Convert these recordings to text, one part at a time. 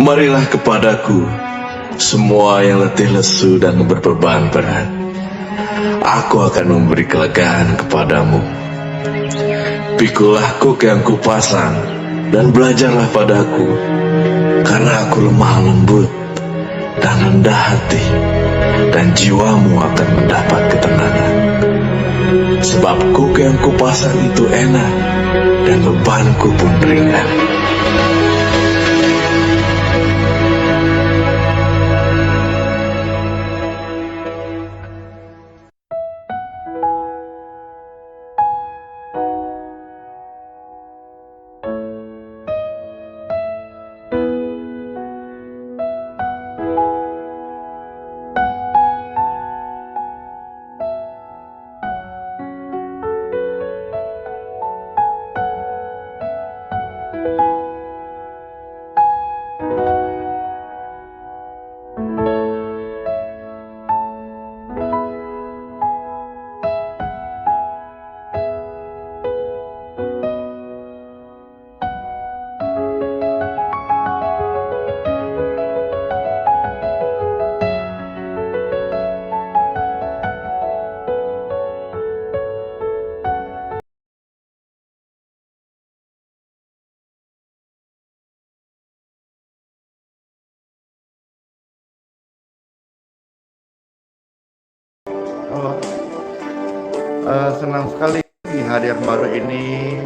Marilah kepadaku, semua yang letih lesu dan berbeban berat. Aku akan memberi kelegaan kepadamu. Pikulah kuk yang kupasang, dan belajarlah padaku, karena aku lemah lembut dan rendah hati, dan jiwamu akan mendapat ketenangan. Sebab kuk yang kupasang itu enak, dan bebanku pun ringan. Halo, senang sekali di hari yang baru ini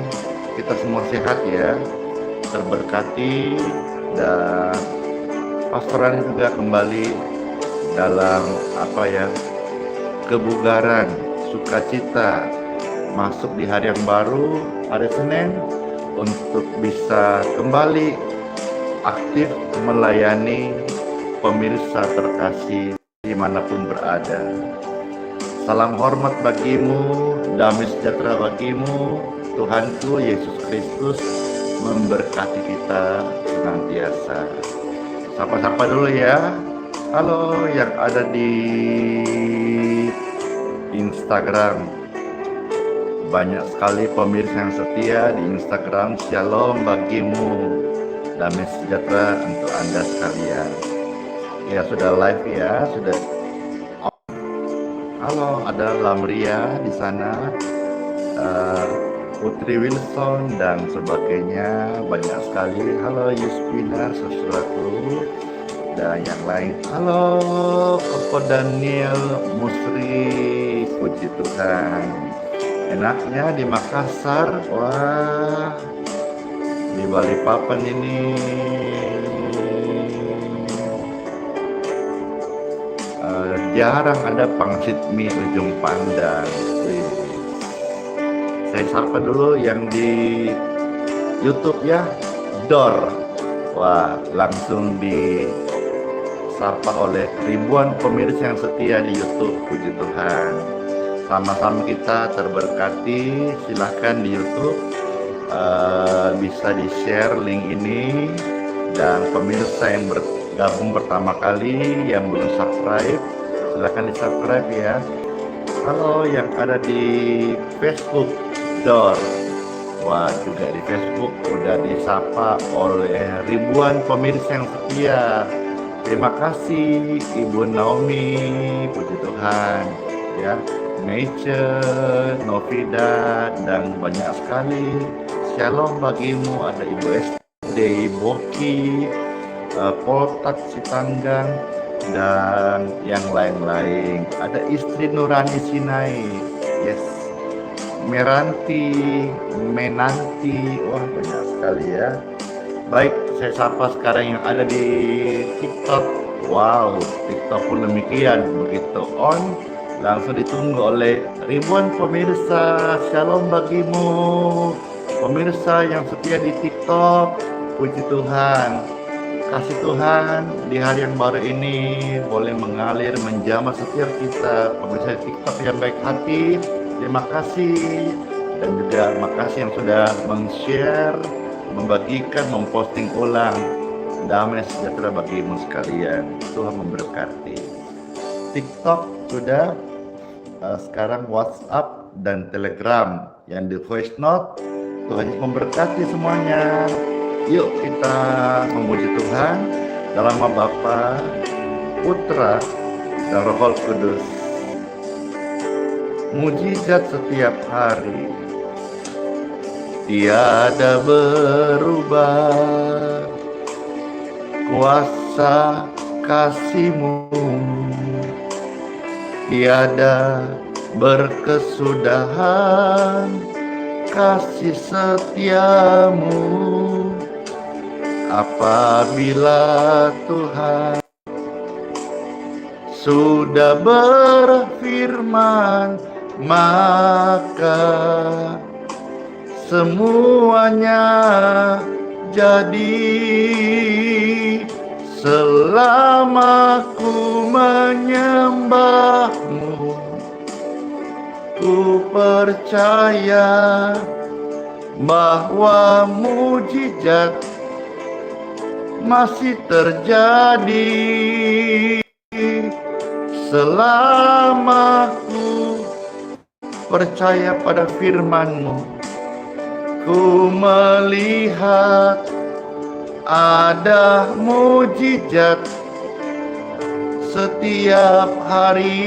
kita semua sehat ya, terberkati, dan pastoran juga kembali dalam kebugaran, sukacita, masuk di hari yang baru, hari Senin, untuk bisa kembali aktif melayani pemirsa terkasih dimanapun berada. Salam hormat bagimu, damai sejahtera bagimu. Tuhanku Yesus Kristus memberkati kita senantiasa. Sapa-sapa dulu ya. Halo yang ada di Instagram. Banyak sekali pemirsa yang setia di Instagram. Shalom bagimu, damai sejahtera untuk Anda sekalian. Ya sudah live ya, sudah. Halo, ada Lamria di sana, Putri Wilson dan sebagainya, banyak sekali. Halo Yuspina, sesuatu dan yang lain. Halo Koko Daniel Musri, puji Tuhan. Enaknya di Makassar, wah, di Balikpapan ini. Jarang ada pangsit mie ujung pandang. Saya sapa dulu yang di YouTube ya, Dor. Wah, langsung disapa oleh ribuan pemirsa yang setia di YouTube. Puji Tuhan. Sama-sama kita terberkati. Silahkan di YouTube bisa di-share link ini, dan pemirsa yang bergabung pertama kali yang belum subscribe, silahkan di subscribe ya. Halo yang ada di Facebook Dor, wah juga di Facebook udah disapa oleh ribuan pemirsa yang setia. Terima kasih Ibu Naomi, puji Tuhan ya, Nature, Novida, dan banyak sekali. Shalom bagimu, ada Ibu SD Boki, Poltak Sitanggang, dan yang lain-lain. Ada istri Nurani Sinai, yes, Meranti, Menanti, wah banyak sekali ya. Baik, saya sapa sekarang yang ada di TikTok. Wow, TikTok pun demikian, begitu on, langsung ditunggu oleh ribuan pemirsa. Shalom bagimu, pemirsa yang setia di TikTok. Puji Tuhan. Kasih Tuhan di hari yang baru ini boleh mengalir menjamah setiap kita, pemirsa TikTok yang baik hati. Terima kasih, dan juga makasih yang sudah men-share, membagikan, memposting ulang. Damai sejahtera bagimu sekalian. Tuhan memberkati. TikTok sudah, sekarang WhatsApp dan Telegram yang di voice note. Tuhan memberkati semuanya. Yuk kita memuji Tuhan, dalam nama Bapa, Putra, dan Roh Kudus. Mujizat setiap hari tiada berubah, kuasa kasih-Mu tiada berkesudahan, kasih setia-Mu apabila Tuhan sudah berfirman, maka semuanya jadi. Selama ku menyembah-Mu, ku percaya bahwa mujizat masih terjadi. Selama ku percaya pada firman-Mu, ku melihat ada mujizat setiap hari.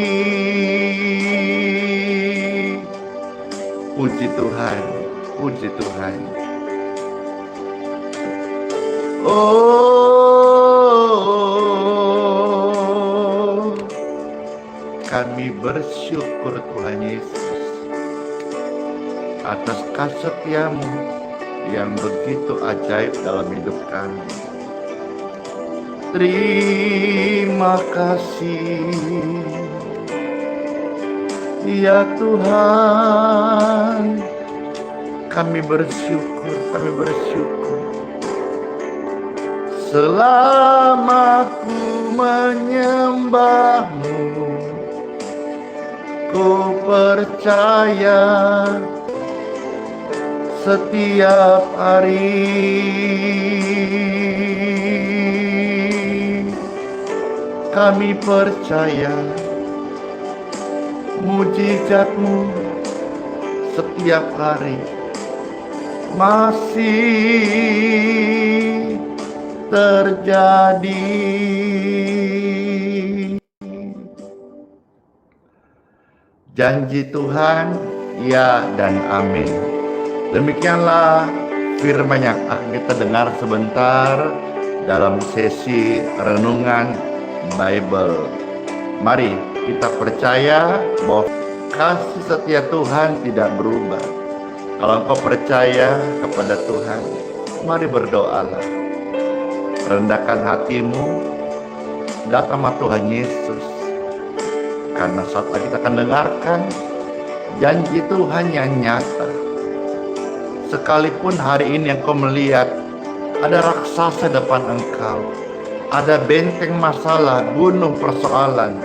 Puji Tuhan, puji Tuhan. Oh, kami bersyukur Tuhan Yesus atas kasih setia-Mu yang begitu ajaib dalam hidup kami. Terima kasih ya Tuhan. Kami bersyukur, kami bersyukur. Selama ku menyembah-Mu, ku percaya setiap hari. Kami percaya mujizat-Mu setiap hari masih terjadi. Janji Tuhan, ya dan amin. Demikianlah firman yang akan kita dengar sebentar dalam sesi renungan Bible. Mari kita percaya bahwa kasih setia Tuhan tidak berubah. Kalau engkau percaya kepada Tuhan, mari berdoalah. Rendahkan hatimu, datanglah Tuhan Yesus. Karena saat kita akan dengarkan janji Tuhan yang nyata. Sekalipun hari ini engkau melihat ada raksasa depan engkau, ada benteng masalah, gunung persoalan,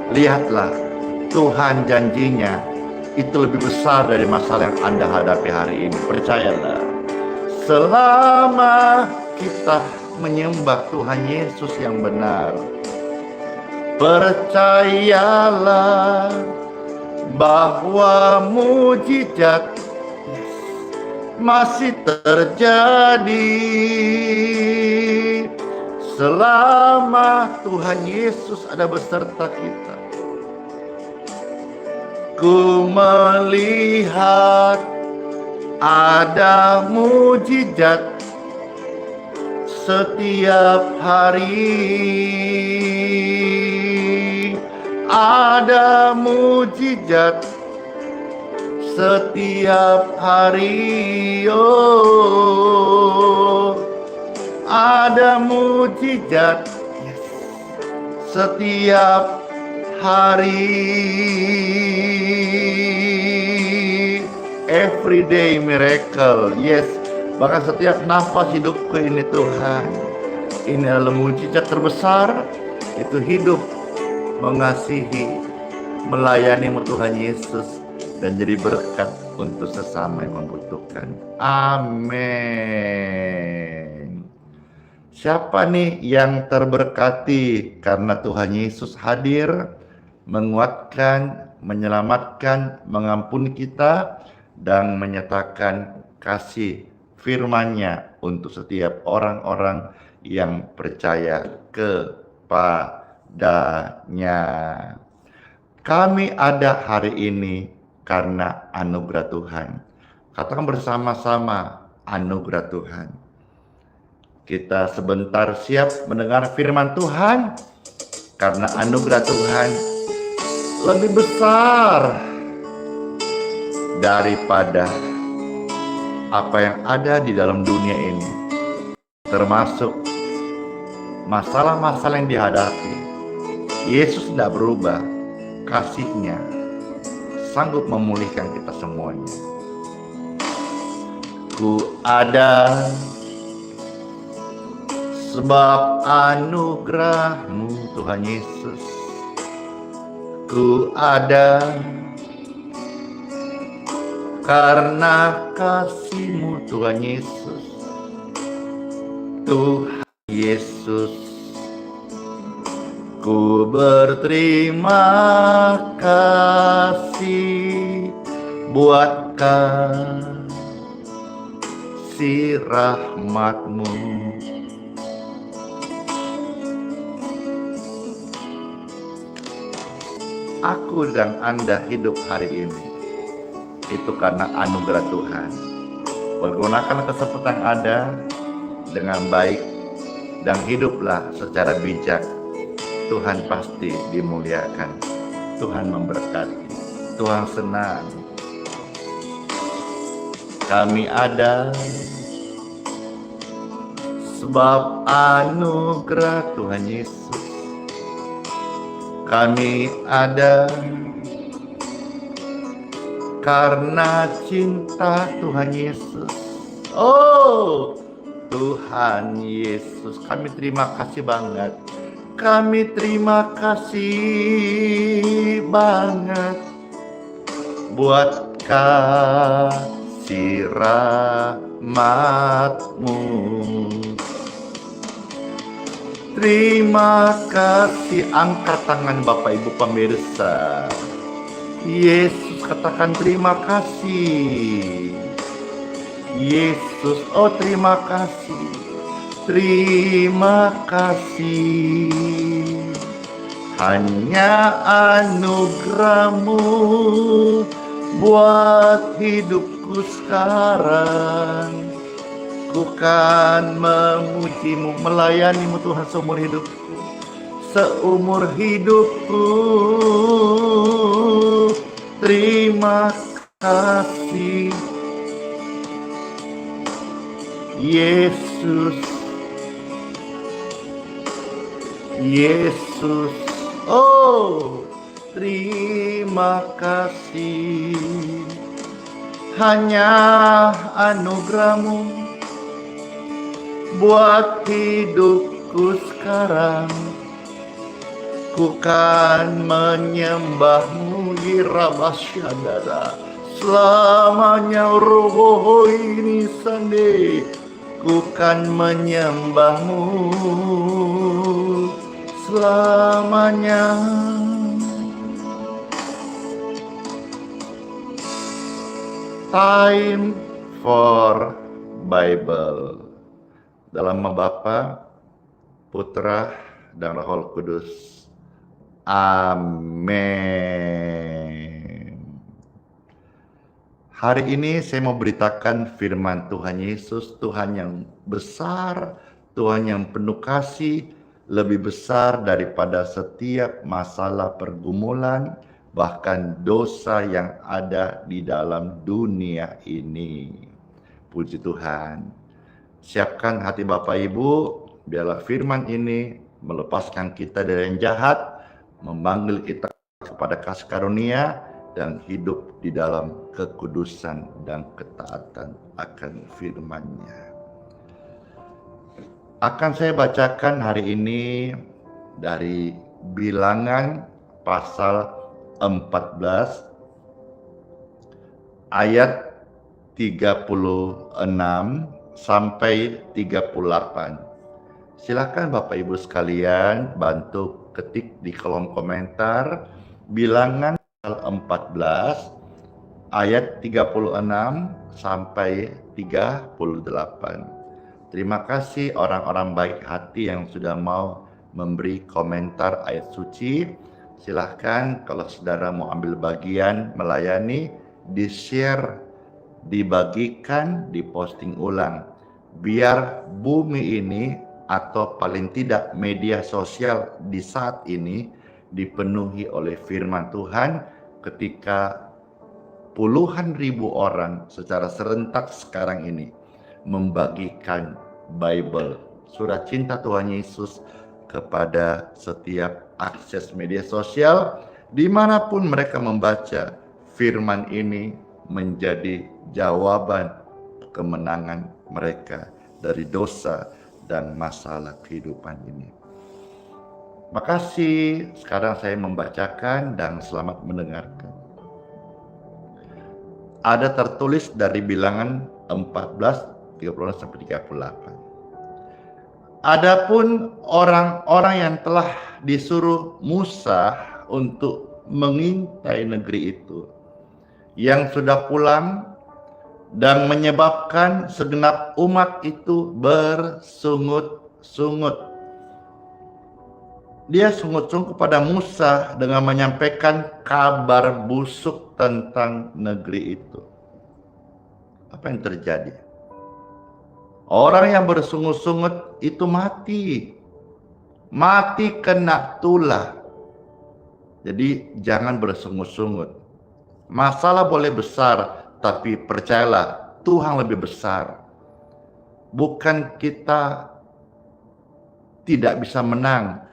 lihatlah, Tuhan janjinya itu lebih besar dari masalah yang Anda hadapi hari ini. Percayalah, selama kita menyembah Tuhan Yesus yang benar, percayalah bahwa mujizat masih terjadi. Selama Tuhan Yesus ada beserta kita, ku melihat ada mujizat setiap hari. Ada mujizat setiap hari. Oh, ada mujizat setiap hari. Everyday miracle. Yes, bahkan setiap nafas hidupku ini Tuhan, ini adalah mujizat terbesar. Itu hidup mengasihi, melayani Tuhan Yesus, dan jadi berkat untuk sesama yang membutuhkan. Amin. Siapa nih yang terberkati karena Tuhan Yesus hadir, menguatkan, menyelamatkan, mengampuni kita, dan menyatakan kasih firman-Nya untuk setiap orang-orang yang percaya kepadanya. Kami ada hari ini karena anugerah Tuhan. Katakan bersama-sama, anugerah Tuhan. Kita sebentar siap mendengar firman Tuhan, karena anugerah Tuhan lebih besar daripada apa yang ada di dalam dunia ini, termasuk masalah-masalah yang dihadapi. Yesus tidak berubah, kasih-Nya sanggup memulihkan kita semuanya. Ku ada sebab anugerah-Mu Tuhan Yesus. Ku ada karena kasih-Mu Tuhan Yesus. Tuhan Yesus, ku berterima kasih buat kasih rahmat-Mu. Aku dan Anda hidup hari ini itu karena anugerah Tuhan. Pergunakan kesempatan ada dengan baik dan hiduplah secara bijak. Tuhan pasti dimuliakan. Tuhan memberkati. Tuhan senang. Kami ada sebab anugerah Tuhan Yesus. Kami ada karena cinta Tuhan Yesus. Oh, Tuhan Yesus, kami terima kasih banget. Kami terima kasih banget buat kasih rahmat-Mu. Terima kasih. Angkat tangan Bapak Ibu pemirsa. Yesus, katakan terima kasih. Yesus, oh terima kasih. Terima kasih. Hanya anugerah-Mu buat hidupku sekarang. Ku kan memuji-Mu, melayani-Mu Tuhan seumur hidupku. Seumur hidupku. Terima kasih. Yesus. Yesus. Oh, terima kasih. Hanya anugerah-Mu buat hidupku sekarang. Ku kan menyembah-Mu Yirabasyadara selamanya. Roho ini sande. Ku kan menyembah-Mu selamanya. Time for Bible. Dalam nama Bapa, Putra, dan Roh Kudus. Amin. Hari ini saya mau beritakan firman Tuhan Yesus, Tuhan yang besar, Tuhan yang penuh kasih, lebih besar daripada setiap masalah pergumulan, bahkan dosa yang ada di dalam dunia ini. Puji Tuhan. Siapkan hati Bapak Ibu, biarlah firman ini melepaskan kita dari yang jahat, memanggil kita kepada kasih karunia, dan hidup di dalam kekudusan dan ketaatan akan firman-Nya. Akan saya bacakan hari ini dari Bilangan pasal 14 ayat 36 sampai 38. Silakan Bapak Ibu sekalian bantu ketik di kolom komentar Bilangan pasal 14 ayat 36 sampai 38. Terima kasih orang-orang baik hati yang sudah mau memberi komentar ayat suci. Silahkan kalau saudara mau ambil bagian melayani, di-share, dibagikan, diposting ulang. Biar bumi ini atau paling tidak media sosial di saat ini dipenuhi oleh firman Tuhan ketika puluhan ribu orang secara serentak sekarang ini membagikan Bible, surat cinta Tuhan Yesus kepada setiap akses media sosial. Dimanapun mereka membaca, firman ini menjadi jawaban kemenangan mereka dari dosa dan masalah kehidupan ini. Makasih, sekarang saya membacakan dan selamat mendengarkan. Ada tertulis dari Bilangan 14:36-38. Adapun orang-orang yang telah disuruh Musa untuk mengintai negeri itu, yang sudah pulang dan menyebabkan segenap umat itu bersungut-sungut. Dia sungut-sungut kepada Musa dengan menyampaikan kabar busuk tentang negeri itu. Apa yang terjadi? Orang yang bersungut-sungut itu mati kena tulah. Jadi jangan bersungut-sungut. Masalah boleh besar, tapi percayalah Tuhan lebih besar. Bukan kita tidak bisa menang,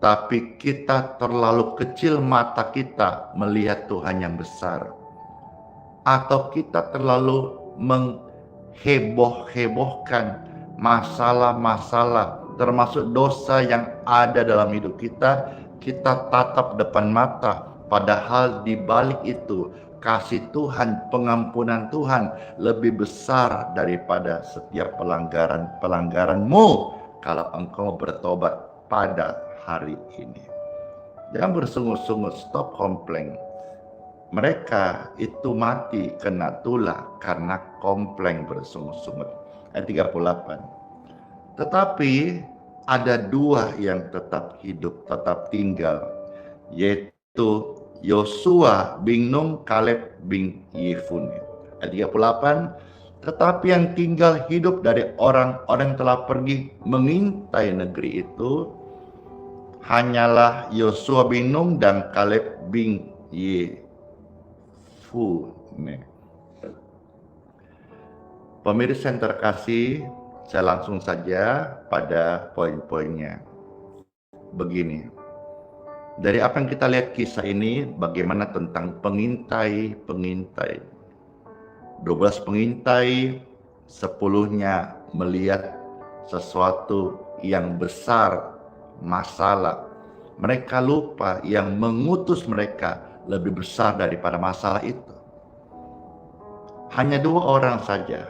tapi kita terlalu kecil mata kita melihat Tuhan yang besar. Atau kita terlalu mengheboh-hebohkan masalah-masalah, termasuk dosa yang ada dalam hidup kita, kita tatap depan mata. Padahal di balik itu, kasih Tuhan, pengampunan Tuhan lebih besar daripada setiap pelanggaran-pelanggaranmu kalau engkau bertobat pada hari ini. Jangan bersungut-sungut, stop komplain. Mereka itu mati kena tulah karena komplain bersungut-sungut. Ayat 38. Tetapi ada dua yang tetap hidup, tetap tinggal, yaitu Yosua bin Nun, Kaleb bin Yefune. Ayat 38. Tetapi yang tinggal hidup dari orang-orang yang telah pergi mengintai negeri itu hanyalah Yosua bin Nun dan Kaleb bin Yefune. Pemirsa yang terkasih, saya langsung saja pada poin-poinnya. Begini, dari apa yang kita lihat kisah ini, bagaimana tentang pengintai. 12 pengintai, 10-nya melihat sesuatu yang besar, masalah. Mereka lupa yang mengutus mereka lebih besar daripada masalah itu. Hanya 2 orang saja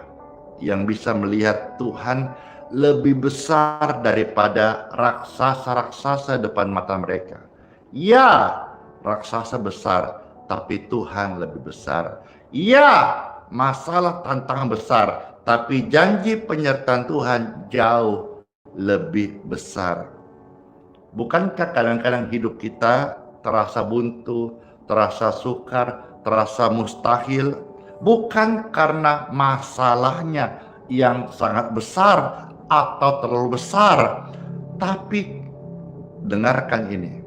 yang bisa melihat Tuhan lebih besar daripada raksasa-raksasa depan mata mereka. Ya, raksasa besar, tapi Tuhan lebih besar. Ya, masalah tantangan besar, tapi janji penyertaan Tuhan jauh lebih besar. Bukankah kadang-kadang hidup kita terasa buntu, terasa sukar, terasa mustahil? Bukan karena masalahnya yang sangat besar atau terlalu besar, tapi dengarkan ini.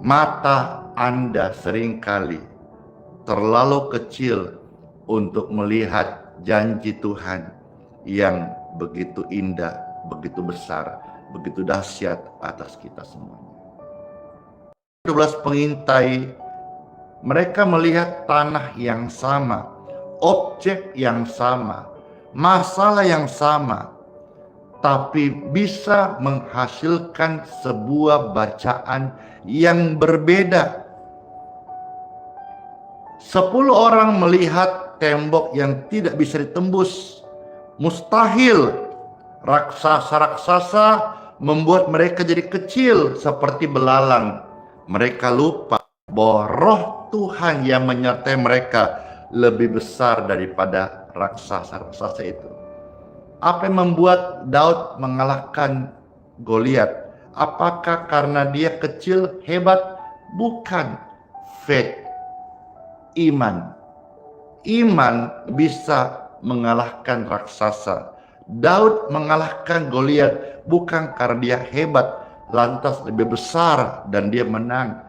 Mata Anda seringkali terlalu kecil untuk melihat janji Tuhan yang begitu indah, begitu besar, begitu dahsyat atas kita semuanya. 12 pengintai, mereka melihat tanah yang sama, objek yang sama, masalah yang sama, tapi bisa menghasilkan sebuah bacaan yang berbeda. 10 orang melihat tembok yang tidak bisa ditembus, mustahil. Raksasa-raksasa membuat mereka jadi kecil seperti belalang. Mereka lupa bahwa roh Tuhan yang menyertai mereka lebih besar daripada raksasa-raksasa itu. Apa yang membuat Daud mengalahkan Goliat? Apakah karena dia kecil, hebat? Bukan. Faith, iman. Iman bisa mengalahkan raksasa. Daud mengalahkan Goliat bukan karena dia hebat, lantas lebih besar dan dia menang.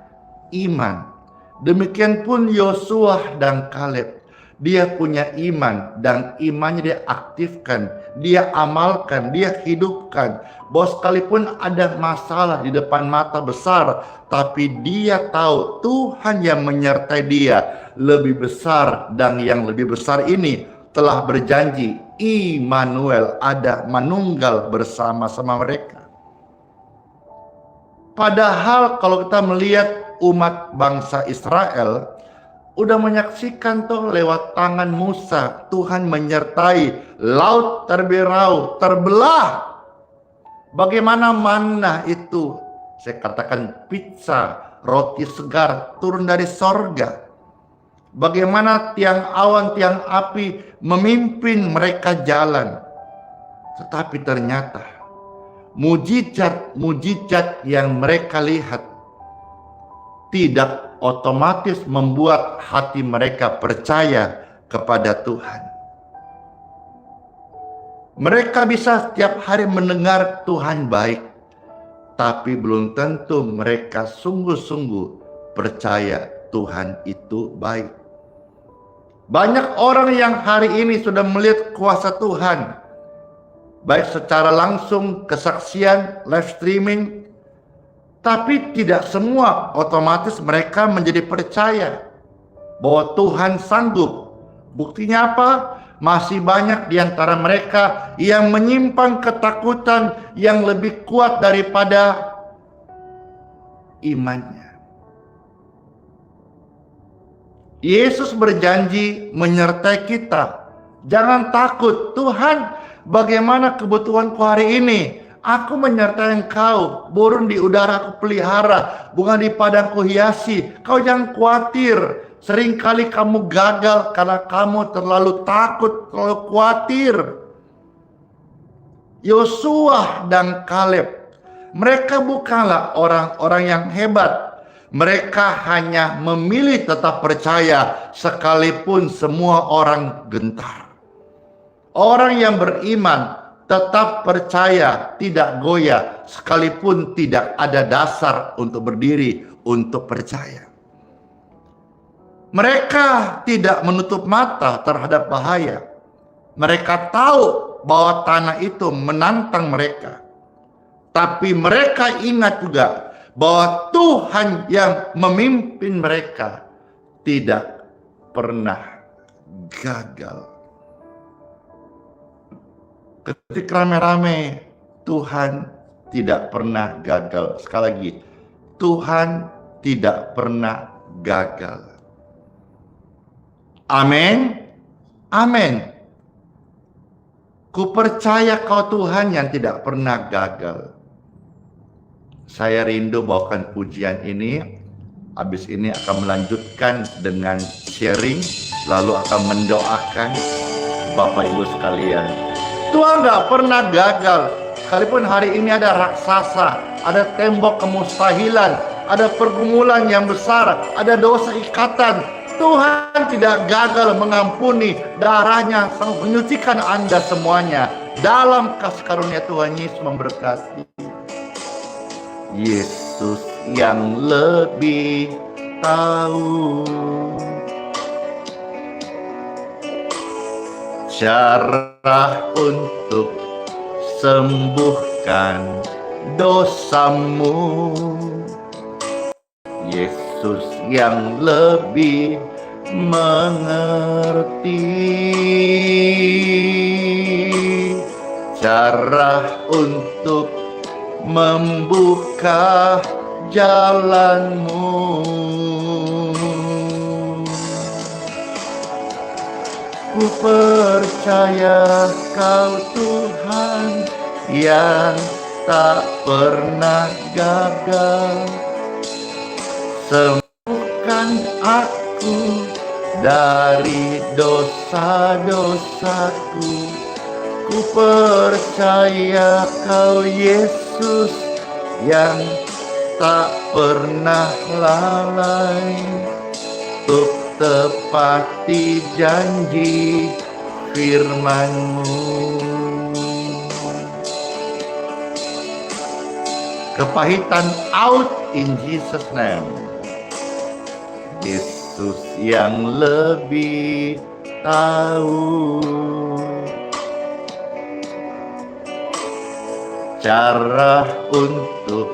Iman. Demikian pun Yosua dan Kaleb. Dia punya iman dan imannya dia aktifkan, dia amalkan, dia hidupkan. Bahwa sekalipun ada masalah di depan mata besar, tapi dia tahu Tuhan yang menyertai dia lebih besar, dan yang lebih besar ini telah berjanji, Immanuel, ada manunggal bersama-sama mereka. Padahal kalau kita melihat umat bangsa Israel udah menyaksikan tuh lewat tangan Musa, Tuhan menyertai, laut terbirau, terbelah. Bagaimana mana itu, saya katakan pizza, roti segar turun dari sorga. Bagaimana tiang awan, tiang api memimpin mereka jalan. Tetapi ternyata mujizat-mujizat yang mereka lihat tidak otomatis membuat hati mereka percaya kepada Tuhan. Mereka bisa setiap hari mendengar Tuhan baik, tapi belum tentu mereka sungguh-sungguh percaya Tuhan itu baik. Banyak orang yang hari ini sudah melihat kuasa Tuhan, baik secara langsung, kesaksian, live streaming, tapi tidak semua otomatis mereka menjadi percaya bahwa Tuhan sanggup. Buktinya apa? Masih banyak di antara mereka yang menyimpan ketakutan yang lebih kuat daripada imannya. Yesus berjanji menyertai kita. Jangan takut, Tuhan, bagaimana kebutuhanku hari ini? Aku menyertai engkau, burung di udara aku pelihara, bunga di padang ku hiasi. Kau jangan khawatir. Seringkali kamu gagal karena kamu terlalu takut, terlalu khawatir. Yosua dan Kaleb, mereka bukanlah orang-orang yang hebat. Mereka hanya memilih tetap percaya sekalipun semua orang gentar. Orang yang beriman tetap percaya, tidak goyah, sekalipun tidak ada dasar untuk berdiri, untuk percaya. Mereka tidak menutup mata terhadap bahaya. Mereka tahu bahwa tanah itu menantang mereka. Tapi mereka ingat juga bahwa Tuhan yang memimpin mereka tidak pernah gagal. Ketika rame-rame, Tuhan tidak pernah gagal. Sekali lagi, Tuhan tidak pernah gagal. Amin. Amin. Ku percaya kau Tuhan yang tidak pernah gagal. Saya rindu bawakan pujian ini. Habis ini akan melanjutkan dengan sharing, lalu akan mendoakan Bapak Ibu sekalian. Tuhan gak pernah gagal. Sekalipun hari ini ada raksasa, ada tembok kemustahilan, ada pergumulan yang besar, ada dosa ikatan, Tuhan tidak gagal mengampuni. Darahnya sanggup menyucikan Anda semuanya. Dalam kasih karunia Tuhan Yesus memberkati. Yesus yang lebih tahu cara untuk sembuhkan dosamu. Yesus yang lebih mengerti cara untuk membuka jalanmu. Ku percaya kau Tuhan yang tak pernah gagal. Sembuhkan aku dari dosa-dosaku. Ku percaya Kau Yesus yang tak pernah lalai untuk tepati janji firman-Mu. Kepahitan out in Jesus name. Yesus yang lebih tahu cara untuk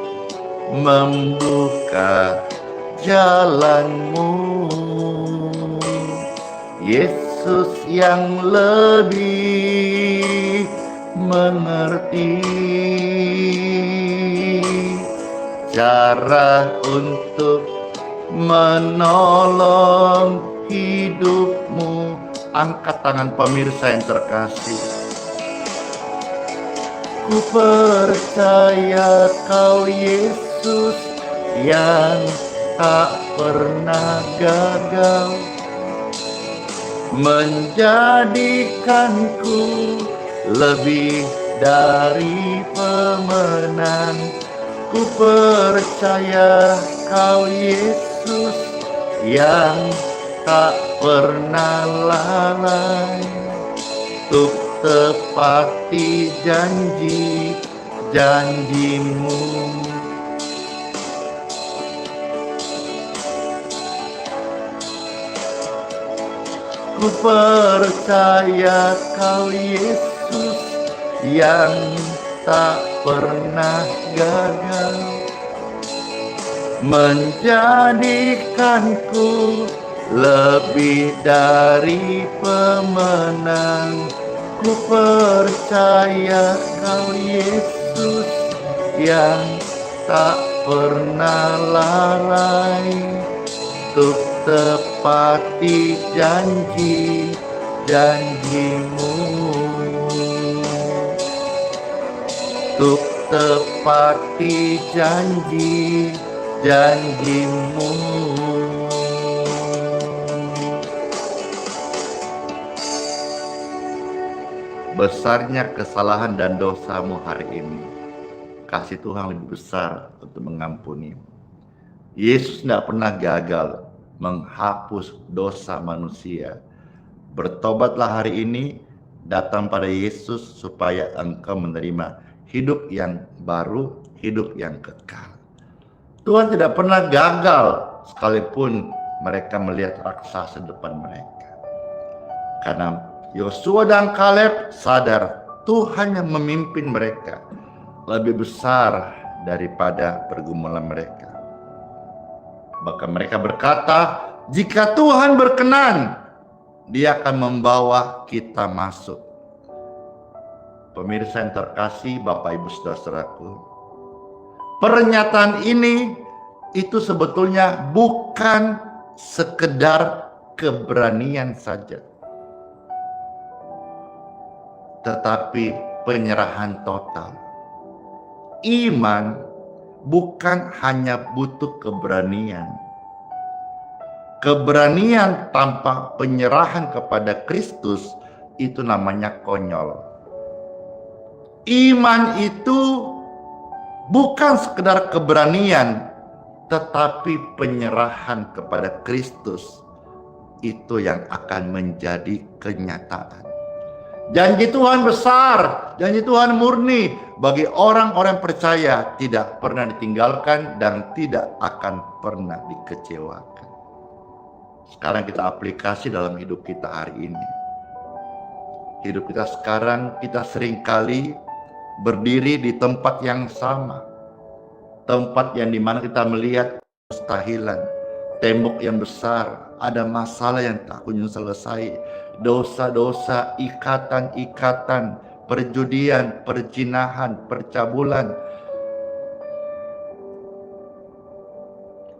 membuka jalan-Mu. Yesus yang lebih mengerti cara untuk menolong hidupmu. Angkat tangan pemirsa yang terkasih. Ku percaya Kau Yesus yang tak pernah gagal menjadikanku lebih dari pemenang. Ku percaya Kau Yesus yang tak pernah lalai untuk tepati janji-janji-Mu. Ku percaya Kau Yesus yang tak pernah gagal menjadikanku lebih dari pemenang. Ku percaya Kau Yesus yang tak pernah lalai untuk tepati janji-janji-Mu. Untuk tepati janji-janji-Mu. Besarnya kesalahan dan dosamu hari ini, kasih Tuhan lebih besar untuk mengampuni. Yesus tidak pernah gagal menghapus dosa manusia. Bertobatlah hari ini, datang pada Yesus supaya engkau menerima hidup yang baru, hidup yang kekal. Tuhan tidak pernah gagal sekalipun mereka melihat raksasa depan mereka. Karena Yosua dan Kaleb sadar Tuhan yang memimpin mereka lebih besar daripada pergumulan mereka. Maka mereka berkata, jika Tuhan berkenan, Dia akan membawa kita masuk. Pemirsa yang terkasih, Bapak Ibu Saudaraku, pernyataan ini itu sebetulnya bukan sekedar keberanian saja, tetapi penyerahan total. Iman bukan hanya butuh keberanian. Keberanian tanpa penyerahan kepada Kristus itu namanya konyol. Iman itu bukan sekedar keberanian, tetapi penyerahan kepada Kristus itu yang akan menjadi kenyataan. Janji Tuhan besar, janji Tuhan murni bagi orang-orang percaya, tidak pernah ditinggalkan dan tidak akan pernah dikecewakan. Sekarang kita aplikasi dalam hidup kita hari ini. Hidup kita sekarang, kita seringkali berdiri di tempat yang sama. Tempat yang dimana kita melihat mustahilan, tembok yang besar, ada masalah yang tak kunjung selesai, dosa-dosa, ikatan-ikatan, perjudian, perzinahan, percabulan,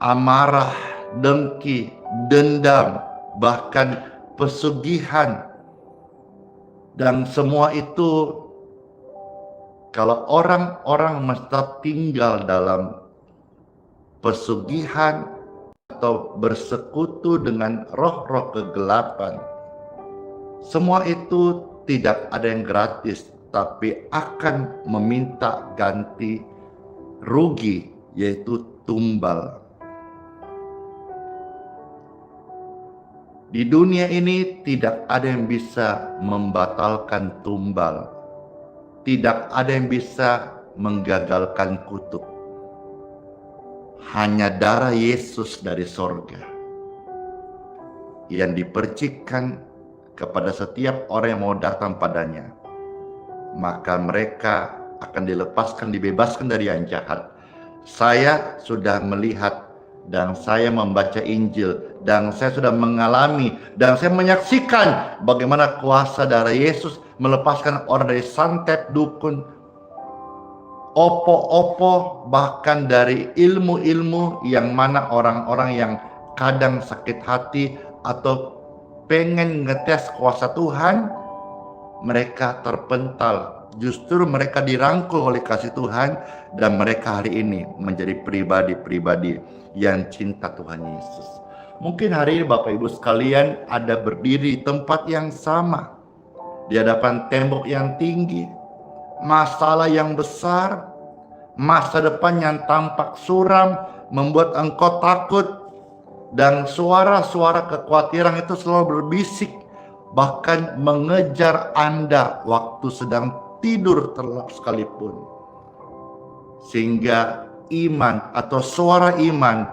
amarah, dengki, dendam, bahkan pesugihan. Dan semua itu kalau orang-orang mesti tinggal dalam pesugihan atau bersekutu dengan roh-roh kegelapan, semua itu tidak ada yang gratis, tapi akan meminta ganti rugi, yaitu tumbal. Di dunia ini tidak ada yang bisa membatalkan tumbal. Tidak ada yang bisa menggagalkan kutub. Hanya darah Yesus dari sorga yang dipercikkan kepada setiap orang yang mau datang padanya. Maka mereka akan dilepaskan, dibebaskan dari yang jahat. Saya sudah melihat dan saya membaca Injil dan saya sudah mengalami dan saya menyaksikan bagaimana kuasa darah Yesus melepaskan orang dari santet, dukun, opo-opo, bahkan dari ilmu-ilmu yang mana orang-orang yang kadang sakit hati atau pengen ngetes kuasa Tuhan, mereka terpental. Justru mereka dirangkul oleh kasih Tuhan dan mereka hari ini menjadi pribadi-pribadi yang cinta Tuhan Yesus. Mungkin hari ini Bapak Ibu sekalian ada berdiri di tempat yang sama, di hadapan tembok yang tinggi, masalah yang besar, masa depan yang tampak suram membuat engkau takut, dan suara-suara kekhawatiran itu selalu berbisik, bahkan mengejar Anda waktu sedang tidur terlelap sekalipun. Sehingga iman atau suara iman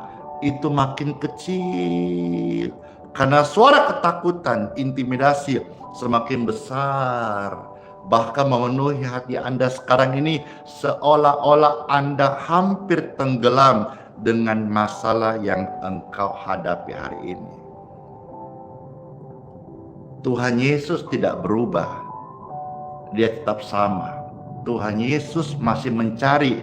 itu makin kecil karena suara ketakutan, intimidasi semakin besar, bahkan memenuhi hati Anda sekarang ini, seolah-olah Anda hampir tenggelam dengan masalah yang engkau hadapi hari ini. Tuhan Yesus tidak berubah, Dia tetap sama. Tuhan Yesus masih mencari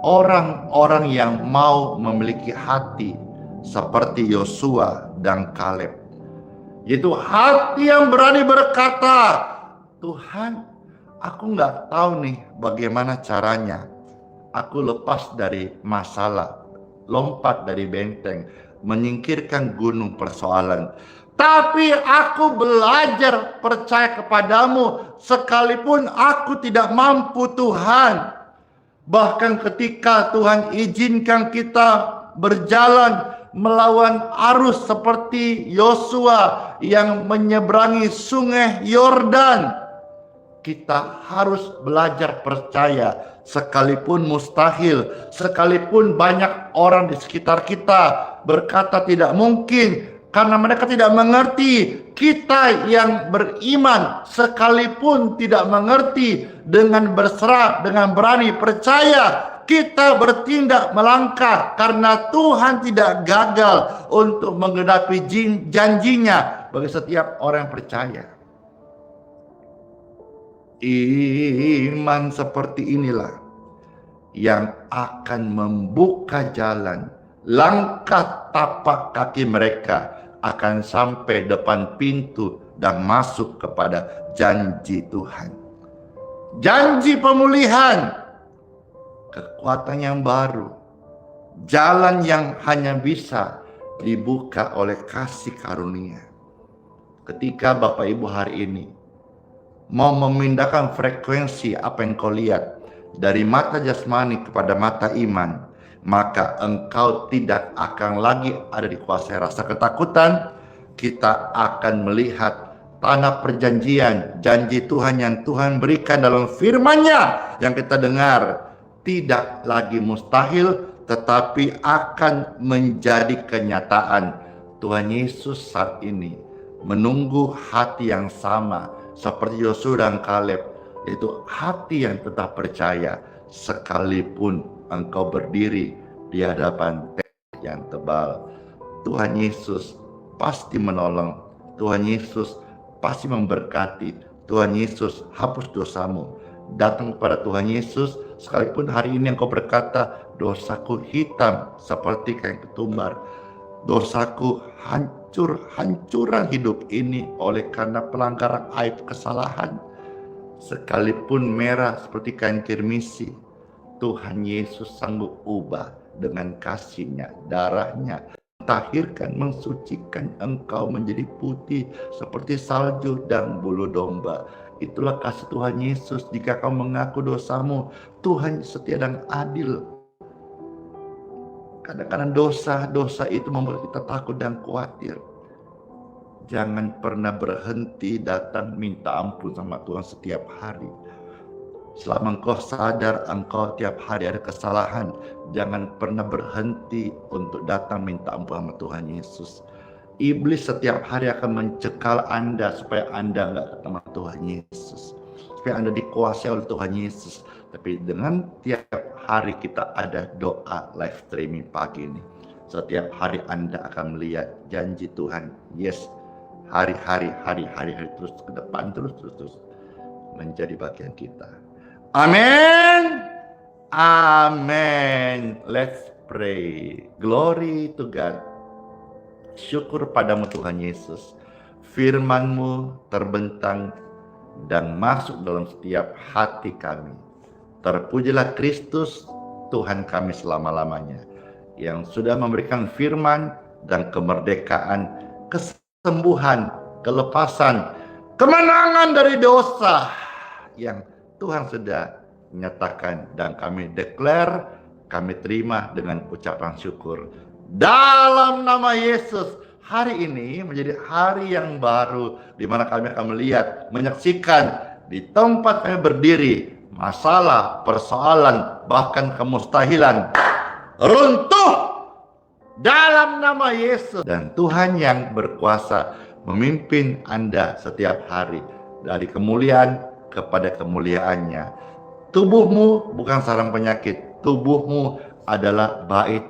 orang-orang yang mau memiliki hati seperti Yosua dan Kaleb, yaitu hati yang berani berkata, Tuhan, aku nggak tahu nih bagaimana caranya. Aku lepas dari masalah, lompat dari benteng, menyingkirkan gunung persoalan. Tapi aku belajar percaya kepadamu sekalipun aku tidak mampu, Tuhan. Bahkan ketika Tuhan izinkan kita berjalan melawan arus seperti Yosua yang menyeberangi sungai Yordan, kita harus belajar percaya sekalipun mustahil, sekalipun banyak orang di sekitar kita berkata tidak mungkin karena mereka tidak mengerti. Kita yang beriman sekalipun tidak mengerti, dengan berserah, dengan berani percaya, kita bertindak melangkah karena Tuhan tidak gagal untuk menggenapi janjinya bagi setiap orang yang percaya. Iman seperti inilah yang akan membuka jalan, langkah tapak kaki mereka akan sampai depan pintu dan masuk kepada janji Tuhan. Janji pemulihan, kekuatan yang baru, jalan yang hanya bisa dibuka oleh kasih karunia. Ketika Bapak Ibu hari ini mau memindahkan frekuensi apa yang kau lihat dari mata jasmani kepada mata iman, maka engkau tidak akan lagi ada di kuasa rasa ketakutan. Kita akan melihat tanah perjanjian, janji Tuhan yang Tuhan berikan dalam firman-Nya yang kita dengar, tidak lagi mustahil, tetapi akan menjadi kenyataan. Tuhan Yesus saat ini menunggu hati yang sama seperti Yosua dan Kaleb, yaitu hati yang tetap percaya sekalipun engkau berdiri di hadapan tembok yang tebal. Tuhan Yesus pasti menolong. Tuhan Yesus pasti memberkati. Tuhan Yesus hapus dosamu. Datang kepada Tuhan Yesus sekalipun hari ini engkau berkata, dosaku hitam seperti kain ketumbar. Dosaku hancuran hidup ini oleh karena pelanggaran aib kesalahan. Sekalipun merah seperti kain kirmisi, Tuhan Yesus sanggup ubah dengan kasih-Nya, darah-Nya, tahirkan, mensucikan engkau menjadi putih seperti salju dan bulu domba. Itulah kasih Tuhan Yesus. Jika kau mengaku dosamu, Tuhan setia dan adil. Kadang-kadang dosa itu membuat kita takut dan khawatir. Jangan pernah berhenti datang minta ampun sama Tuhan setiap hari. Selama engkau sadar engkau tiap hari ada kesalahan, jangan pernah berhenti untuk datang minta ampun sama Tuhan Yesus. Iblis setiap hari akan mencekal Anda supaya Anda nggak ketemu Tuhan Yesus, supaya Anda dikuasai oleh Tuhan Yesus. Tapi dengan tiap hari kita ada doa live streaming pagi ini, setiap hari Anda akan melihat janji Tuhan. Yes, hari-hari terus ke depan, terus menjadi bagian kita. Amin. Amin. Let's pray. Glory to God. Syukur padamu Tuhan Yesus. Firman-Mu terbentang dan masuk dalam setiap hati kami. Terpujilah Kristus, Tuhan kami selama-lamanya, yang sudah memberikan firman dan kemerdekaan, kesembuhan, kelepasan, kemenangan dari dosa yang Tuhan sudah nyatakan, dan kami declare, kami terima dengan ucapan syukur. Dalam nama Yesus, hari ini menjadi hari yang baru di mana kami akan melihat, menyaksikan di tempat kami berdiri, masalah, persoalan, bahkan kemustahilan runtuh dalam nama Yesus. Dan Tuhan yang berkuasa memimpin Anda setiap hari dari kemuliaan kepada kemuliaannya. Tubuhmu bukan sarang penyakit, tubuhmu adalah bait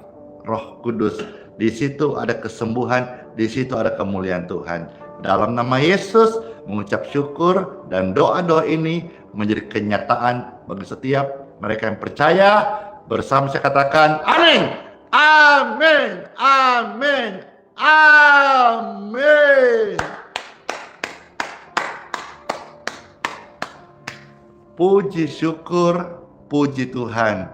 Roh Kudus. Di situ ada kesembuhan, di situ ada kemuliaan Tuhan. Dalam nama Yesus mengucap syukur, dan doa-doa ini menjadi kenyataan bagi setiap mereka yang percaya. Bersama saya katakan amin. Amin. Amin. Amin. Puji syukur, puji Tuhan.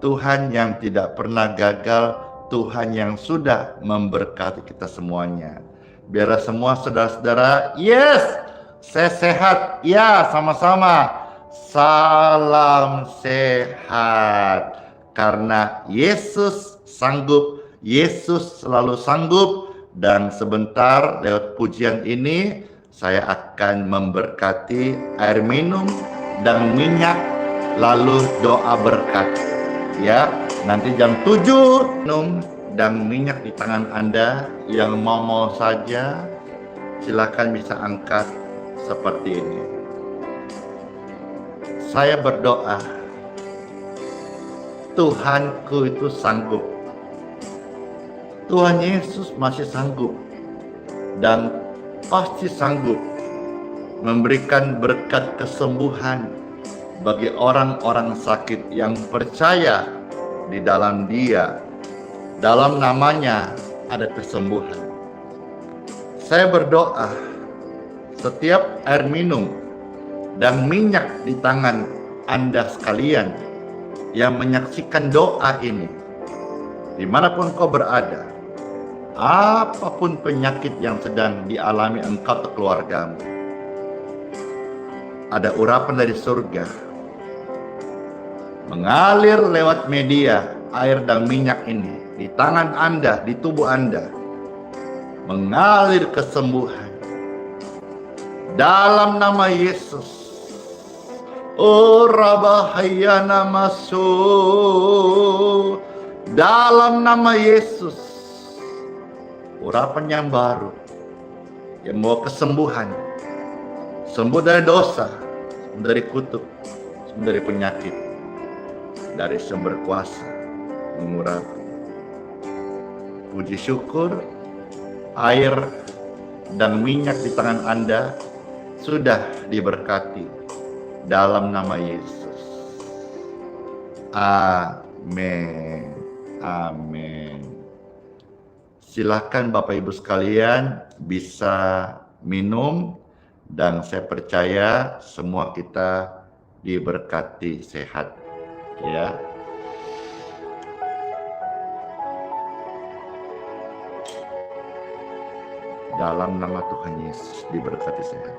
Tuhan yang tidak pernah gagal, Tuhan yang sudah memberkati kita semuanya. Biar semua saudara-saudara, yes, saya sehat, ya sama-sama. Salam sehat. Karena Yesus sanggup, Yesus selalu sanggup. Dan sebentar lewat pujian ini, saya akan memberkati air minum dan minyak, lalu doa berkat. Ya, nanti jam 7 minum dan minyak di tangan Anda. Yang mau saja silakan bisa angkat seperti ini. Saya berdoa, Tuhanku itu sanggup. Tuhan Yesus masih sanggup dan pasti sanggup memberikan berkat kesembuhan bagi orang-orang sakit yang percaya di dalam Dia. Dalam namanya ada kesembuhan. Saya berdoa, setiap air minum dan minyak di tangan Anda sekalian yang menyaksikan doa ini, dimanapun kau berada, apapun penyakit yang sedang dialami engkau atau keluargamu, ada urapan dari surga mengalir lewat media air dan minyak ini di tangan Anda, di tubuh Anda, mengalir kesembuhan dalam nama Yesus. Oh rabahayana masuk dalam nama Yesus. Urapan yang baru yang membawa kesembuhan, sembuh dari dosa, sembuh dari kutuk, sembuh dari penyakit, dari sumber kuasa mengurapi. Puji syukur, air dan minyak di tangan Anda sudah diberkati dalam nama Yesus. Amin. Amin. Silakan Bapak Ibu sekalian bisa minum, dan saya percaya semua kita diberkati sehat, ya. Dalam nama Tuhan Yesus diberkati sehat.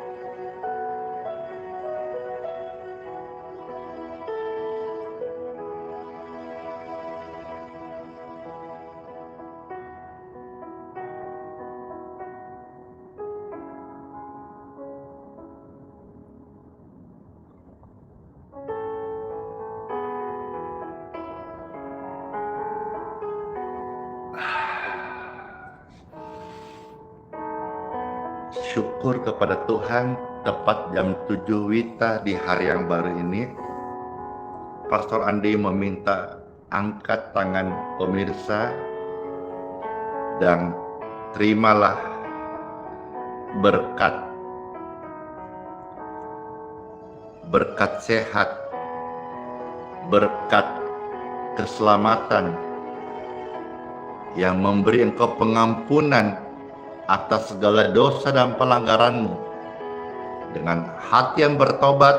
syukur kepada Tuhan, tepat jam 7 Wita di hari yang baru ini, Pastor Andi meminta angkat tangan pemirsa dan terimalah berkat sehat, berkat keselamatan yang memberi engkau pengampunan atas segala dosa dan pelanggaranmu. Dengan hati yang bertobat,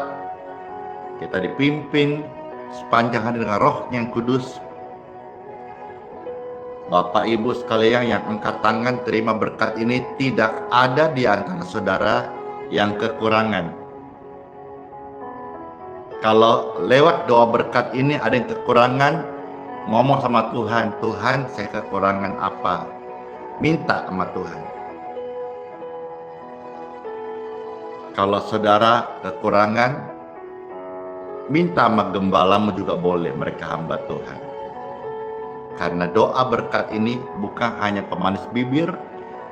kita dipimpin sepanjang hari dengan Roh-Nya yang kudus. Bapak Ibu sekalian yang angkat tangan terima berkat ini, tidak ada di antara saudara yang kekurangan. Kalau lewat doa berkat ini ada yang kekurangan, ngomong sama Tuhan, Tuhan saya kekurangan apa? Minta sama Tuhan. Kalau saudara kekurangan, minta sama gembalamu juga boleh, mereka hamba Tuhan. Karena doa berkat ini bukan hanya pemanis bibir,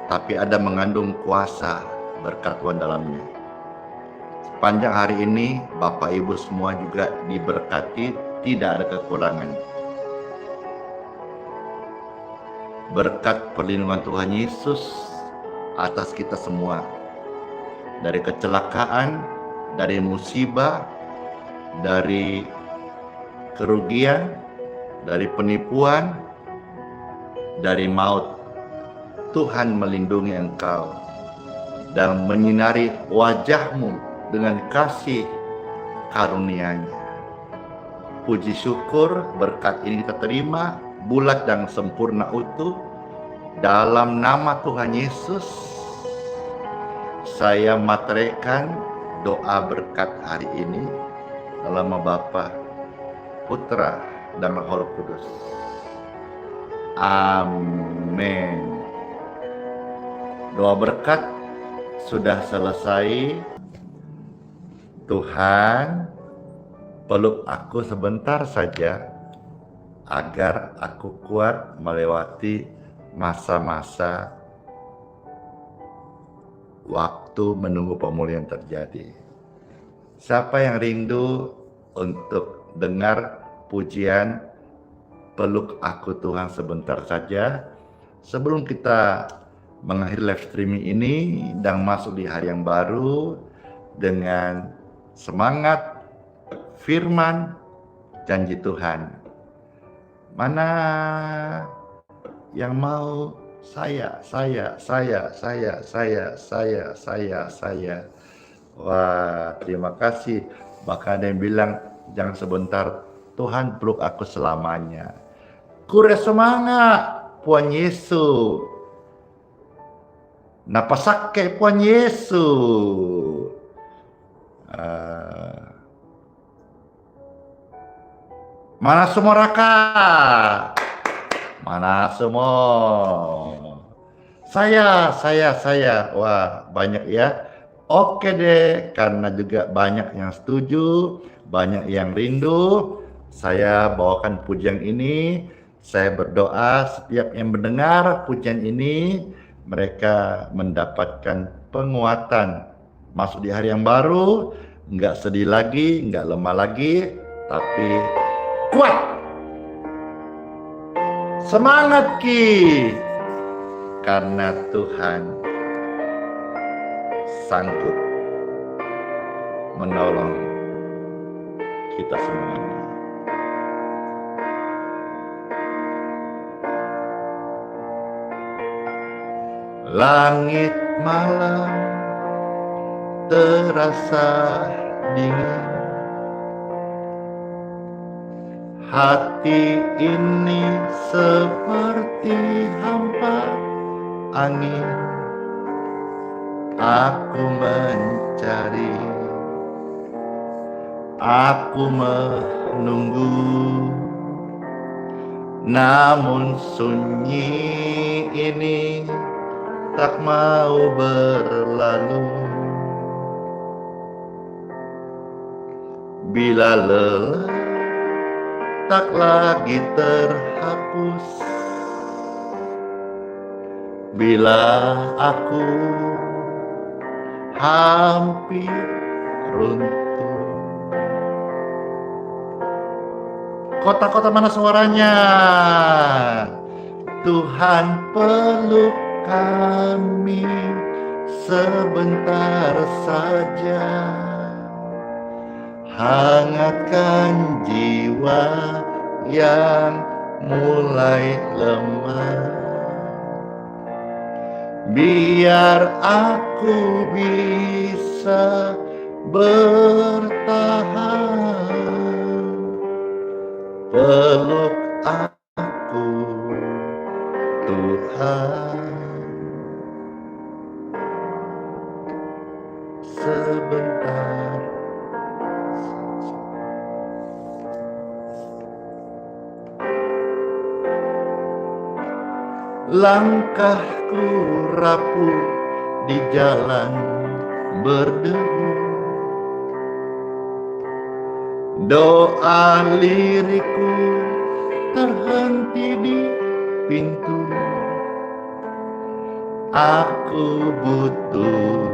tapi ada mengandung kuasa berkat Tuhan dalamnya. Sepanjang hari ini, Bapak Ibu semua juga diberkati, tidak ada kekurangan. Berkat perlindungan Tuhan Yesus atas kita semua. Dari kecelakaan, dari musibah, dari kerugian, dari penipuan, dari maut. Tuhan melindungi engkau dan menyinari wajahmu dengan kasih karunia-Nya. Puji syukur berkat ini kita terima bulat dan sempurna utuh dalam nama Tuhan Yesus. Saya materaikan doa berkat hari ini dalam nama Bapa, Putra, dan Roh Kudus. Amin. Doa berkat sudah selesai. Tuhan, peluk aku sebentar saja agar aku kuat melewati masa-masa waktu menunggu pemulihan terjadi. Siapa yang rindu untuk dengar pujian peluk aku Tuhan sebentar saja, sebelum kita mengakhiri live streaming ini dan masuk di hari yang baru dengan semangat firman janji Tuhan. Mana yang mau saya. Wah, terima kasih. Bahkan ada yang bilang jangan sebentar, Tuhan peluk aku selamanya. Kure semangat Puan Yesus. Napasake Puan Yesus. Mana semua raka? Mana semua? Saya. Wah, banyak ya. Oke deh, karena juga banyak yang setuju, banyak yang rindu. Saya bawakan pujian ini. Saya berdoa setiap yang mendengar pujian ini, mereka mendapatkan penguatan. Masuk di hari yang baru, nggak sedih lagi, nggak lemah lagi, tapi kuat. Semangat Ki. Karena Tuhan sanggup menolong kita semuanya. Langit malam terasa dingin, hati ini seperti hampa angin. Aku mencari, aku menunggu, namun sunyi ini tak mau berlalu. Bila lelah tak lagi terhapus, bila aku hampir runtuh. Kota-kota mana suaranya? Tuhan peluk kami sebentar saja, hangatkan jiwa yang mulai lemah. Biar aku bisa bertahan, peluk aku Tuhan sebentar. Langkahku rapuh di jalan berdebu, doa lirikku terhenti di pintu. Aku butuh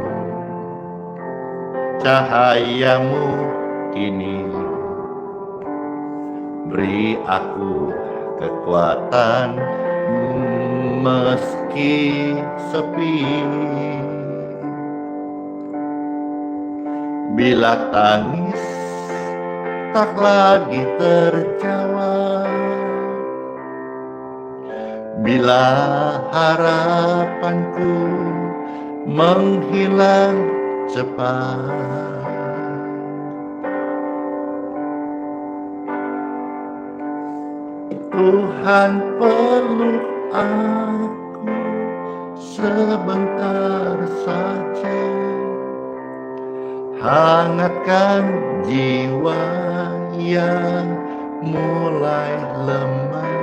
cahayamu kini, beri aku kekuatan meski sepi. Bila tangis tak lagi terjawab, bila harapanku menghilang cepat, Tuhan peluk aku sebentar saja, hangatkan jiwa yang mulai lemah.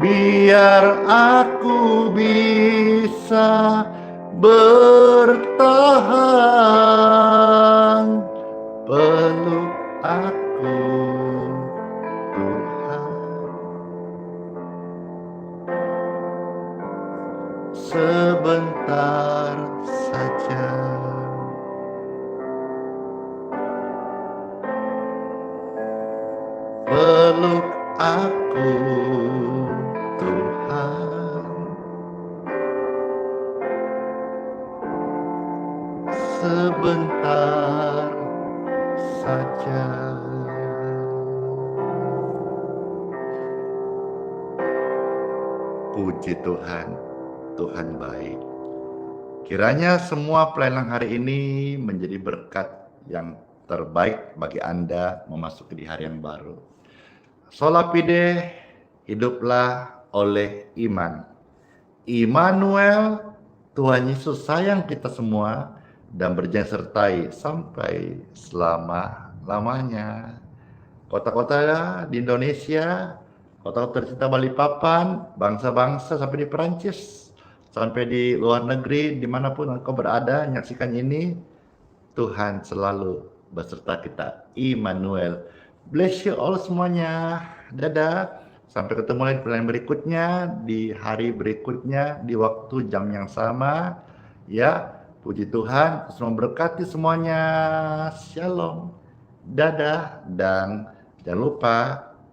Biar aku bisa bertahan, peluk aku Tuhan sebentar saja. Peluk aku Tuhan sebentar saja. Puji Tuhan, Tuhan baik. Kiranya semua pelayanan hari ini menjadi berkat yang terbaik bagi Anda memasuki di hari yang baru. Sola fide, hiduplah oleh iman. Immanuel, Tuhan Yesus sayang kita semua dan berjanji sertai sampai selama-lamanya. Kota-kota di Indonesia, kota-kota tercinta Balikpapan, bangsa-bangsa sampai di Perancis, sampai di luar negeri, dimanapun engkau berada, menyaksikan ini, Tuhan selalu beserta kita. Immanuel. Bless you all semuanya. Dadah. Sampai ketemu lagi di pelayanan berikutnya, di hari berikutnya, di waktu jam yang sama. Ya, puji Tuhan, terus memberkati semuanya. Shalom. Dadah. Dan jangan lupa,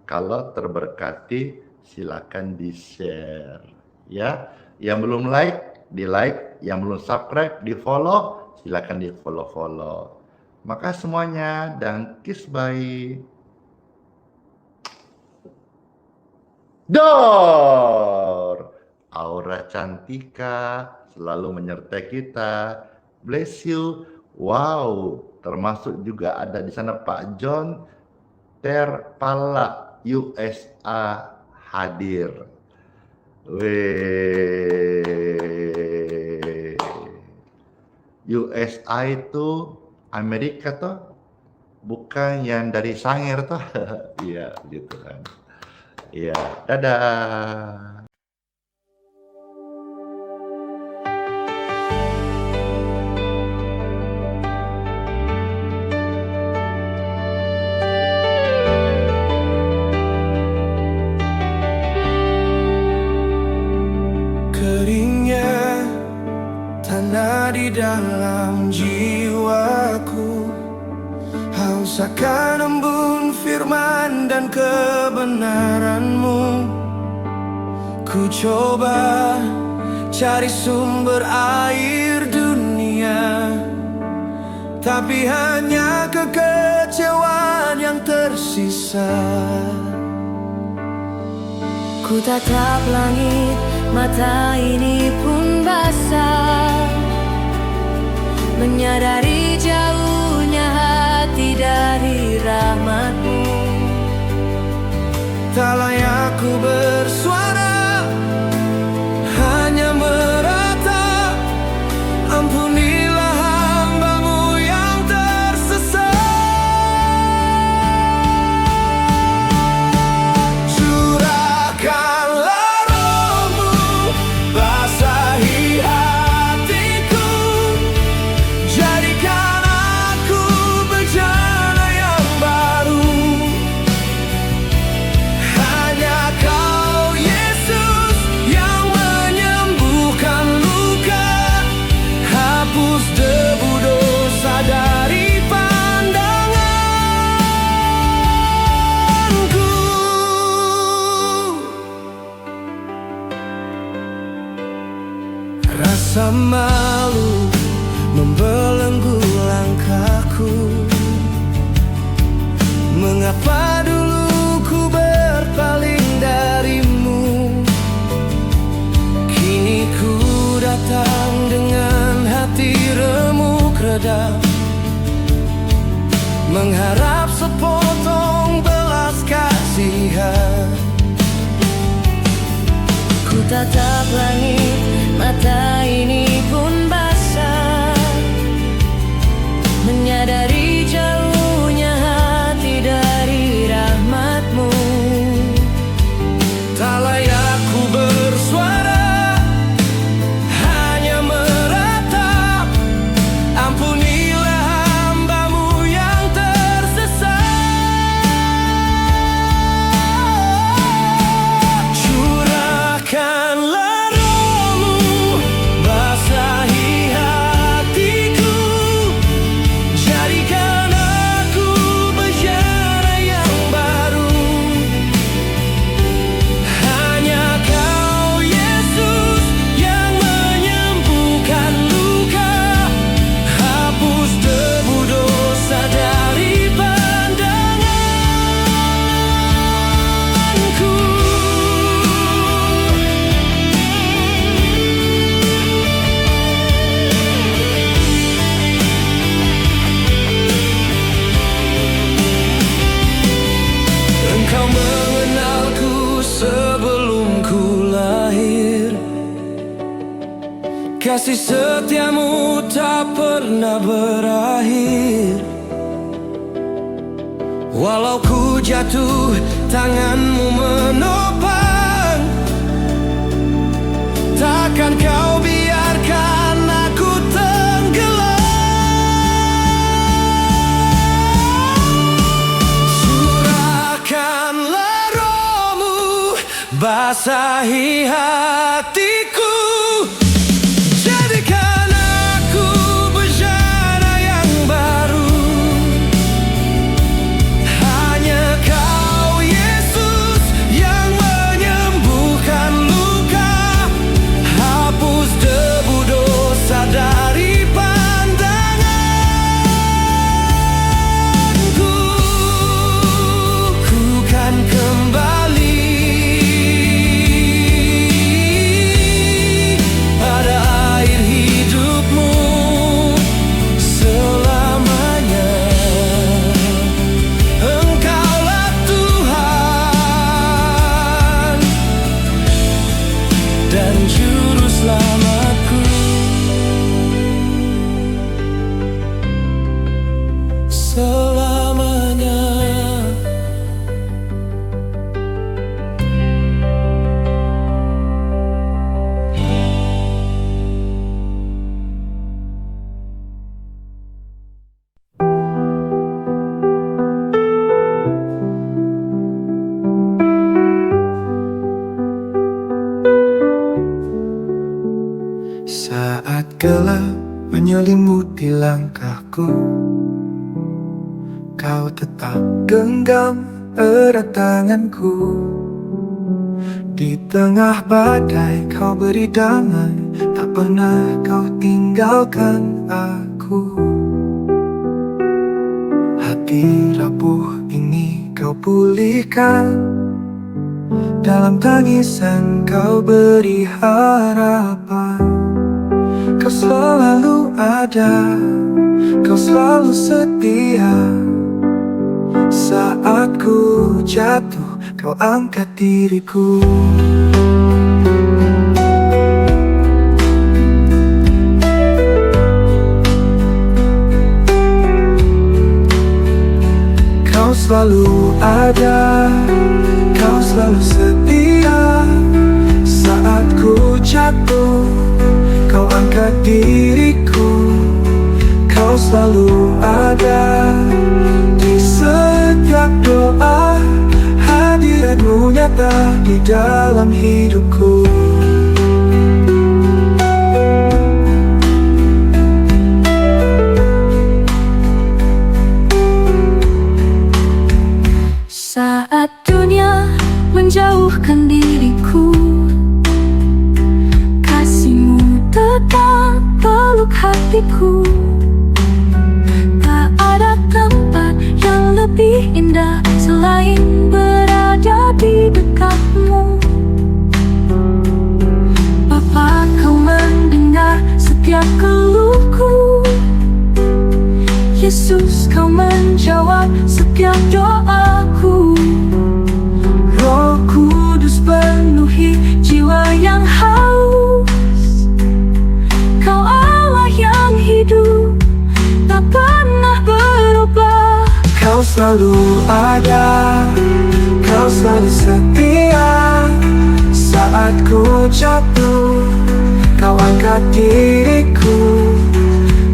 kalau terberkati, silakan di-share. Ya, yang belum like, di-like. Yang belum subscribe, di-follow. Silakan di-follow. Maka semuanya, dan kiss bye. Dor, aura cantika selalu menyertai kita. Bless you. Wow, termasuk juga ada di sana Pak John Terpala USA hadir. Weh, USA itu Amerika toh, bukan yang dari Sangir toh. Iya, gitu kan. Iya, dadah. Keringnya tanah dalam jiwaku, haus akan embun firman dan kebenaran-Mu. Ku coba cari sumber air dunia, tapi hanya kekecewaan yang tersisa. Ku tatap langit, mata ini pun basah, menyadari jauhnya hati dari rahmat-Mu. Tak layak ku bersuara, hanya meratap. Ampunilah hamba-Mu yang tersesat. Curahkanlah Roh-Mu, basahi hatiku, jadikan aku bejana yang baru. Hanya Kau, Yesus, yang menyembuhkan luka, hapus debu dosa dari pandanganku. Rasa malu membelenggu langkahku. Mengapa dulu ku berpaling dari-Mu? Kini ku datang dengan hati remuk redam, mengharap sepotong belas kasihan. Ku tatap langit, mata ini pun basah, menyadari jauhnya hati dari rahmat-Mu. Tak layak ku bersuara, hanya meratap. Ampunilah hamba-Mu yang tersesat. Curahkanlah Roh-Mu, basahi hatiku, jadikan aku bejana yang baru. Hanya Kau, Yesus, yang menyembuhkan luka, hapus debu dosa dari pandanganku. Engkau mengenalku sebelum ku lahir. Kasih setia-Mu tak pernah berakhir. Walau ku jatuh, tangan-Mu menopang. Takkan Kau biarkan aku tenggelam. Curahkanlah Roh-Mu, basahi hatiku, jadikan aku bejana yang baru. Hanya Kau, Yesus, yang menyembuhkan luka, hapus debu dosa dari pandanganku. Ku kan kembali pada air hidup-Mu selamanya. Engkaulah Tuhan dan Juru Selamatku. Selamanya. Saat gelap menyelimuti langkahku. Kau tetap genggam erat tanganku. Di tengah badai kau beri damai, tak pernah kau tinggalkan aku. Hati rapuh ini kau pulihkan, dalam tangisan kau beri harapan. Kau selalu ada, kau selalu setia. Saat ku jatuh, kau angkat diriku. Kau selalu ada, kau selalu setia. Saat ku jatuh, kau angkat diriku. Kau selalu ada di setiap doa. Hadiratmu nyata di dalam hidupku. Saat dunia menjauhkan diriku, kasih-Mu tetap peluk hatiku. Tak ada tempat yang lebih indah selain berada di dekat-Mu. Bapa, Kau mendengar setiap keluhku. Yesus, Kau menjawab setiap doaku. Roh Kudus penuhi jiwa yang haus. Kau Allah yang hidup, tak pernah berubah. Kau selalu ada, kau selalu setia. Saat ku jatuh, kau angkat diriku.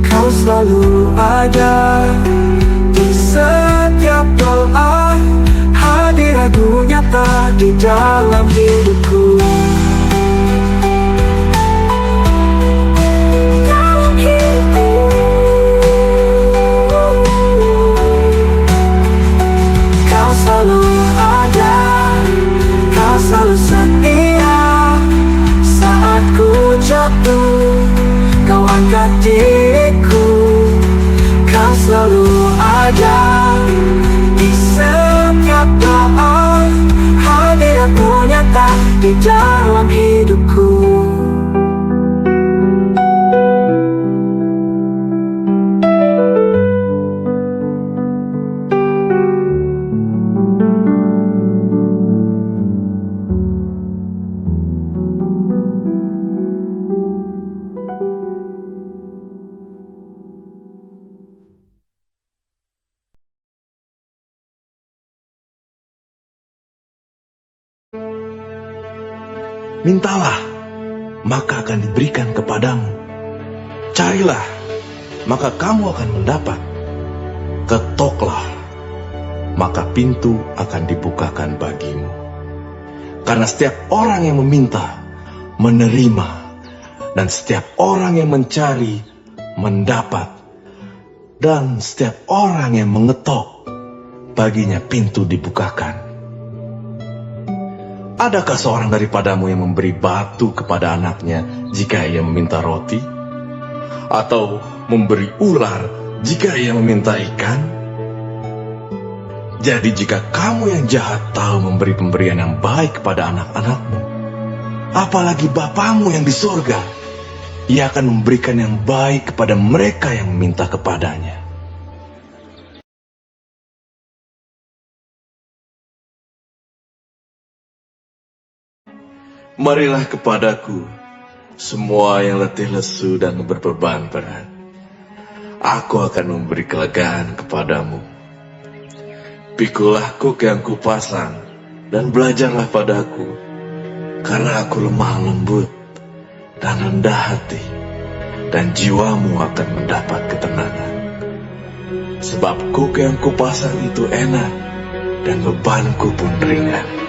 Kau selalu ada di setiap doa. Hadirat-Mu nyata di dalam hidupku. Dalam hidupku. Kau selalu ada, kau selalu setia. Saat ku jatuh, kau angkat diriku. Kau selalu ada di setiap doa. Hadirat-Mu nyata di dalam hidupku. Mintalah, maka akan diberikan kepadamu. Carilah, maka kamu akan mendapat. Ketoklah, maka pintu akan dibukakan bagimu. Karena setiap orang yang meminta, menerima. Dan setiap orang yang mencari, mendapat. Dan setiap orang yang mengetok, baginya pintu dibukakan. Adakah seorang daripadamu yang memberi batu kepada anaknya jika ia meminta roti? Atau memberi ular jika ia meminta ikan? Jadi jika kamu yang jahat tahu memberi pemberian yang baik kepada anak-anakmu, apalagi Bapamu yang di surga, Ia akan memberikan yang baik kepada mereka yang meminta kepadanya. Marilah kepadaku, semua yang letih lesu dan berbeban berat. Aku akan memberi kelegaan kepadamu. Pikulah kuk yang kupasang, dan belajarlah padaku, karena aku lemah lembut dan rendah hati, dan jiwamu akan mendapat ketenangan. Sebab kuk yang kupasang itu enak, dan bebanku pun ringan.